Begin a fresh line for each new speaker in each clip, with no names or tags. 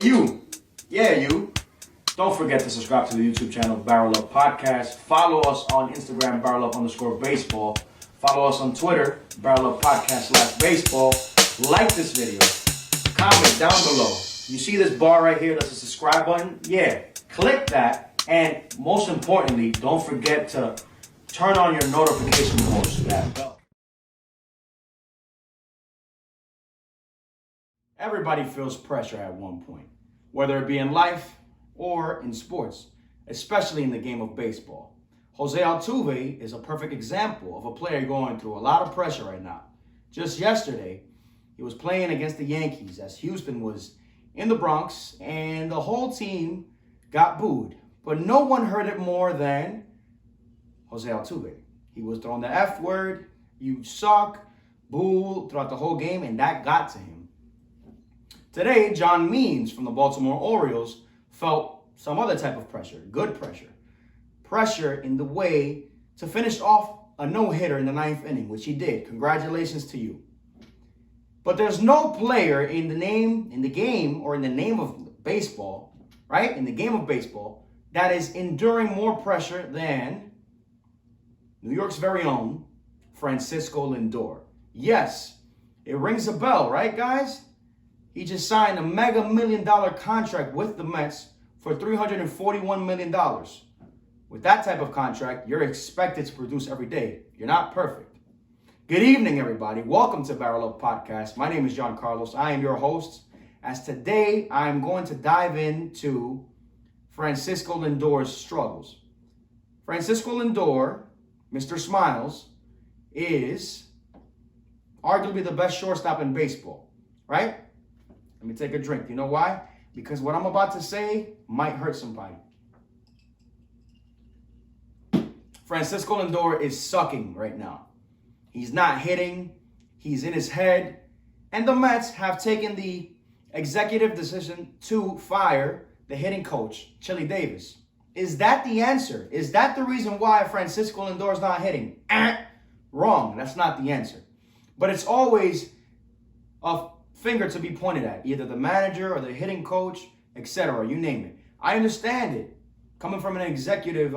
You. Don't forget to subscribe to the YouTube channel, BarrelUp Podcast. Follow us on Instagram, BarrelUp_baseball. Follow us on Twitter, BarrelUp Podcast/baseball. Like this video. Comment down below. You see this bar right here? That's a subscribe button? Yeah. Click that. And most importantly, don't forget to turn on your notification post, that bell. Everybody feels pressure at one point, whether it be in life or in sports, especially in the game of baseball. Jose Altuve is a perfect example of a player going through a lot of pressure right now. Just yesterday, he was playing against the Yankees as Houston was in the Bronx, and the whole team got booed. But no one heard it more than Jose Altuve. He was throwing the F word, you suck, boo, throughout the whole game, and that got to him. Today, John Means from the Baltimore Orioles felt some other type of pressure, good pressure. Pressure in the way to finish off a no-hitter in the 9th inning, which he did. Congratulations to you. But there's no player in the game of baseball, right? In the game of baseball, that is enduring more pressure than New York's very own Francisco Lindor. Yes, it rings a bell, right, guys? He just signed a mega $1 million contract with the Mets for $341 million. With that type of contract, you're expected to produce every day. You're not perfect. Good evening, everybody. Welcome to BarrelUp Podcast. My name is John Carlos. I am your host. As today, I'm going to dive into Francisco Lindor's struggles. Francisco Lindor, Mr. Smiles, is arguably the best shortstop in baseball, right? Let me take a drink. You know why? Because what I'm about to say might hurt somebody. Francisco Lindor is sucking right now. He's not hitting. He's in his head. And the Mets have taken the executive decision to fire the hitting coach, Chili Davis. Is that the answer? Is that the reason why Francisco Lindor is not hitting? Wrong. That's not the answer. But it's always a finger to be pointed at, either the manager or the hitting coach, etc. You name it. I understand it coming from an executive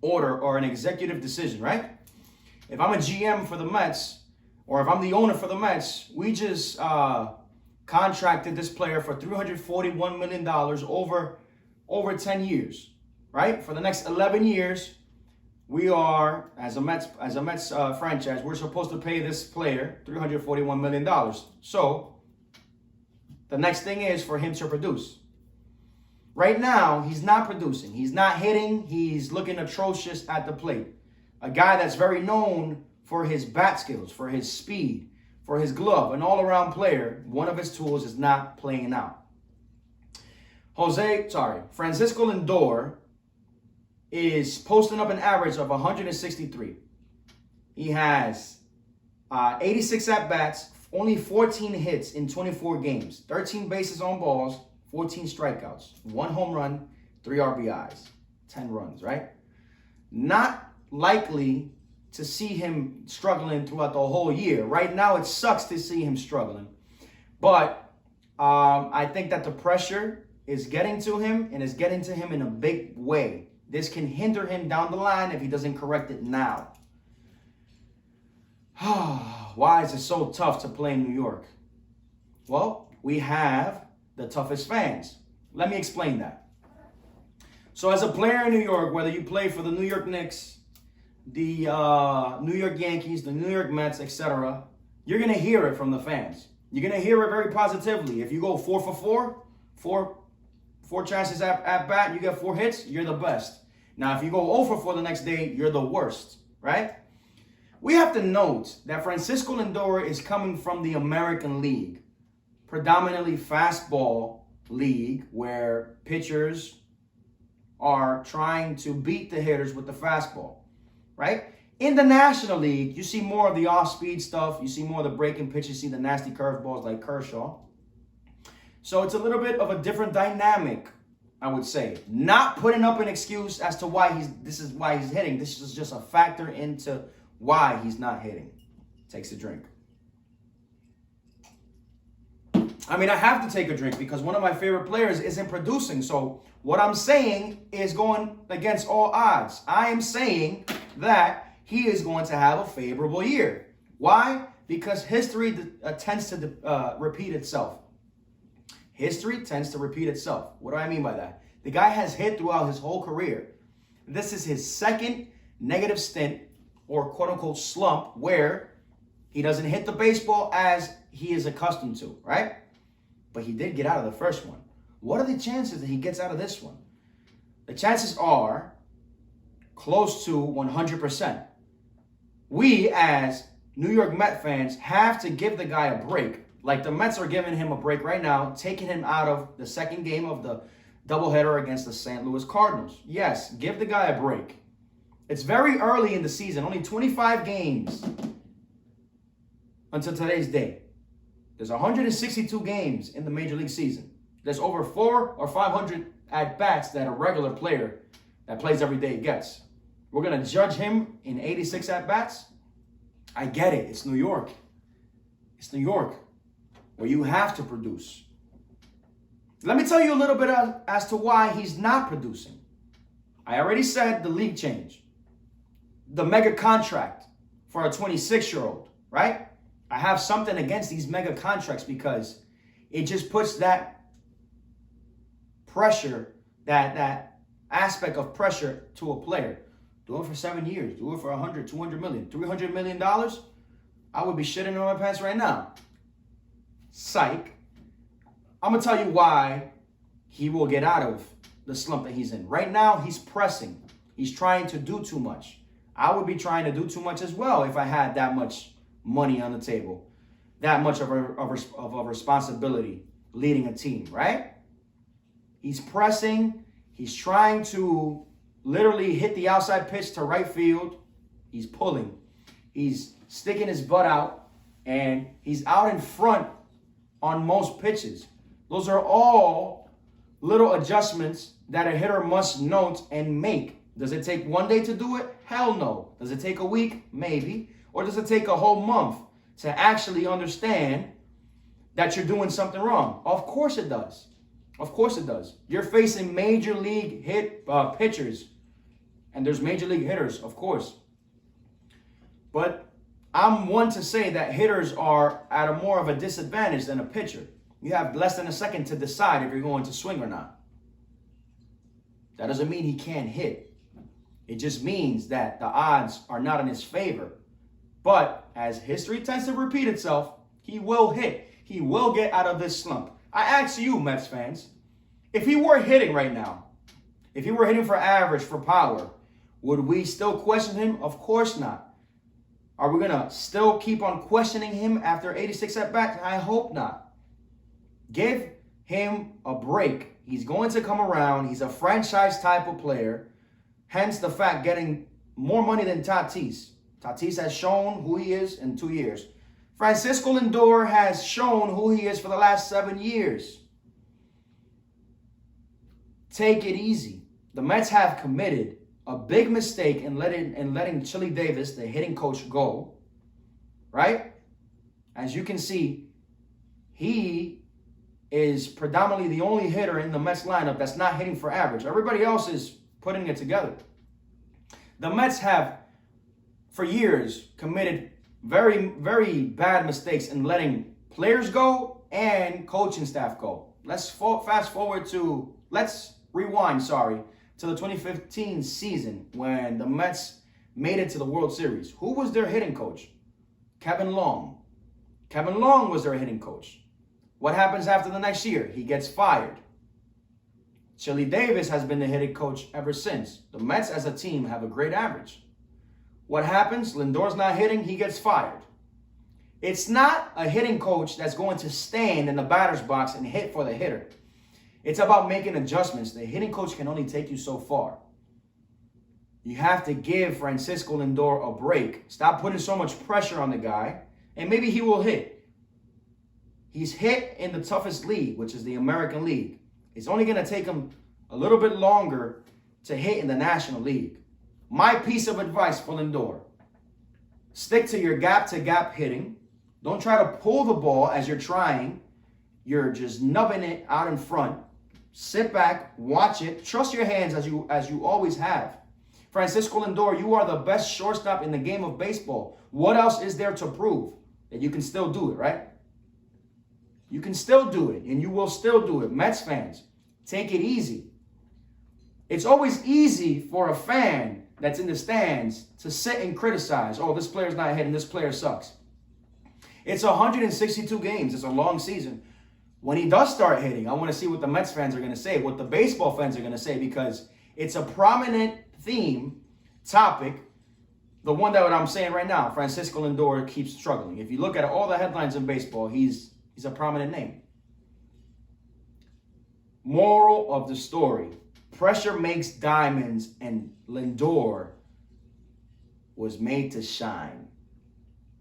order or an executive decision, right? If I'm a GM for the Mets, or if I'm the owner for the Mets, we just contracted this player for $341 million over 10 years, right? For the next 11 years, we are, as a Mets franchise, we're supposed to pay this player $341 million. So the next thing is for him to produce. Right now, he's not producing. He's not hitting. He's looking atrocious at the plate. A guy that's very known for his bat skills, for his speed, for his glove, an all-around player. One of his tools is not playing out. Francisco Lindor is posting up an average of 163. He has 86 at-bats, only 14 hits in 24 games, 13 bases on balls, 14 strikeouts, 1 home run, 3 RBIs, 10 runs, right? Not likely to see him struggling throughout the whole year. Right now, it sucks to see him struggling. But I think that the pressure is getting to him, and is getting to him in a big way. This can hinder him down the line if he doesn't correct it now. Why is it so tough to play in New York? Well, we have the toughest fans. Let me explain that. So as a player in New York, whether you play for the New York Knicks, the New York Yankees, the New York Mets, etc., you're going to hear it from the fans. You're going to hear it very positively. If you go 4 for 4 chances at bat, you get 4 hits, you're the best. Now, if you go 0 for 4 the next day, you're the worst, right? We have to note that Francisco Lindor is coming from the American League, predominantly fastball league, where pitchers are trying to beat the hitters with the fastball, right? In the National League, you see more of the off-speed stuff. You see more of the breaking pitches. You see the nasty curveballs like Kershaw. So it's a little bit of a different dynamic, I would say. Not putting up an excuse as to why this is why he's hitting. This is just a factor into why he's not hitting. Takes a drink. I mean, I have to take a drink because one of my favorite players isn't producing. So what I'm saying is going against all odds. I am saying that he is going to have a favorable year. Why? Because history tends to repeat itself. History tends to repeat itself. What do I mean by that? The guy has hit throughout his whole career. This is his second negative stint or quote-unquote slump where he doesn't hit the baseball as he is accustomed to, right? But he did get out of the first one. What are the chances that he gets out of this one? The chances are close to 100%. We, as New York Met fans, have to give the guy a break. Like the Mets are giving him a break right now, taking him out of the second game of the doubleheader against the St. Louis Cardinals. Yes, give the guy a break. It's very early in the season, only 25 games until today's day. There's 162 games in the Major League season. There's over 400 or 500 at-bats that a regular player that plays every day gets. We're going to judge him in 86 at-bats? I get it. It's New York. It's New York, where you have to produce. Let me tell you a little bit as to why he's not producing. I already said the league change. The mega contract for a 26-year-old, right? I have something against these mega contracts because it just puts that pressure, that aspect of pressure to a player. Do it for 7 years. Do it for 100, 200 million, $300 million. I would be shitting in my pants right now. Psych. I'm going to tell you why he will get out of the slump that he's in. Right now, he's pressing. He's trying to do too much. I would be trying to do too much as well if I had that much money on the table, that much of a responsibility leading a team, right? He's pressing. He's trying to literally hit the outside pitch to right field. He's pulling. He's sticking his butt out, and he's out in front on most pitches. Those are all little adjustments that a hitter must note and make. Does it take one day to do it? Hell no. Does it take a week? Maybe. Or does it take a whole month to actually understand that you're doing something wrong? Of course it does. Of course it does. You're facing major league pitchers, and there's major league hitters, of course. But I'm one to say that hitters are at a more of a disadvantage than a pitcher. You have less than a second to decide if you're going to swing or not. That doesn't mean he can't hit. It just means that the odds are not in his favor. But as history tends to repeat itself, he will hit. He will get out of this slump. I ask you, Mets fans, if he were hitting right now, if he were hitting for average, for power, would we still question him? Of course not. Are we going to still keep on questioning him after 86 at-bats? I hope not. Give him a break. He's going to come around. He's a franchise type of player. Hence the fact getting more money than Tatis. Tatis has shown who he is in 2 years. Francisco Lindor has shown who he is for the last 7 years. Take it easy. The Mets have committed a big mistake in letting Chili Davis, the hitting coach, go. Right? As you can see, he is predominantly the only hitter in the Mets lineup that's not hitting for average. Everybody else is putting it together. The Mets have, for years, committed very, very bad mistakes in letting players go and coaching staff go. Let's rewind, to the 2015 season when the Mets made it to the World Series. Who was their hitting coach? Kevin Long. Kevin Long was their hitting coach. What happens after the next year? He gets fired. Chili Davis has been the hitting coach ever since. The Mets as a team have a great average. What happens? Lindor's not hitting, he gets fired. It's not a hitting coach that's going to stand in the batter's box and hit for the hitter. It's about making adjustments. The hitting coach can only take you so far. You have to give Francisco Lindor a break. Stop putting so much pressure on the guy, and maybe he will hit. He's hit in the toughest league, which is the American League. It's only going to take him a little bit longer to hit in the National League. My piece of advice for Lindor: stick to your gap-to-gap hitting. Don't try to pull the ball as you're trying. You're just nubbing it out in front. Sit back, watch it, trust your hands as you always have. Francisco Lindor, you are the best shortstop in the game of baseball. What else is there to prove? That you can still do it, right? You can still do it, and you will still do it. Mets fans, take it easy. It's always easy for a fan that's in the stands to sit and criticize, oh, this player's not hitting, this player sucks. It's 162 games. It's a long season. When he does start hitting, I want to see what the Mets fans are going to say, what the baseball fans are going to say, because it's a prominent theme, topic, the one that I'm saying right now. Francisco Lindor keeps struggling. If you look at all the headlines in baseball, he's a prominent name. Moral of the story, pressure makes diamonds, and Lindor was made to shine.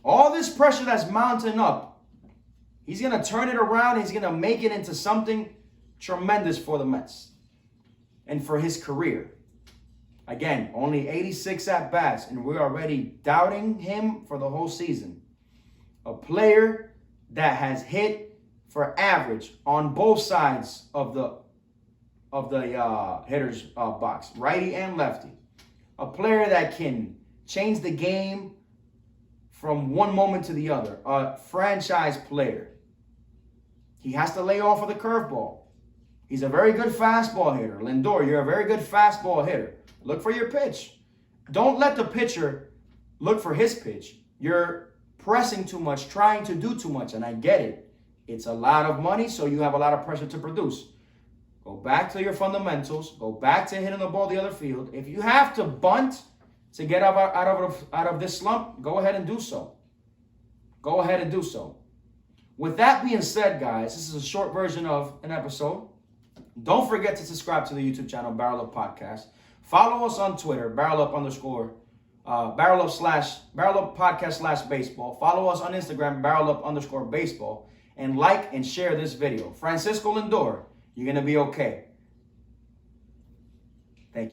All this pressure that's mounting up, he's going to turn it around. He's going to make it into something tremendous for the Mets and for his career. Again, only 86 at-bats, and we're already doubting him for the whole season. A player that has hit for average on both sides of the hitter's box, righty and lefty. A player that can change the game from one moment to the other. A franchise player. He has to lay off of the curveball. He's a very good fastball hitter. Lindor, you're a very good fastball hitter. Look for your pitch. Don't let the pitcher look for his pitch. You're pressing too much, trying to do too much, and I get it. It's a lot of money, so you have a lot of pressure to produce. Go back to your fundamentals. Go back to hitting the ball the other field. If you have to bunt to get out of this slump, go ahead and do so. Go ahead and do so. With that being said, guys, this is a short version of an episode. Don't forget to subscribe to the YouTube channel, BarrelUp Podcast. Follow us on Twitter, BarrelUp Podcast /baseball. Follow us on Instagram, BarrelUp _baseball. And like and share this video. Francisco Lindor, you're going to be okay.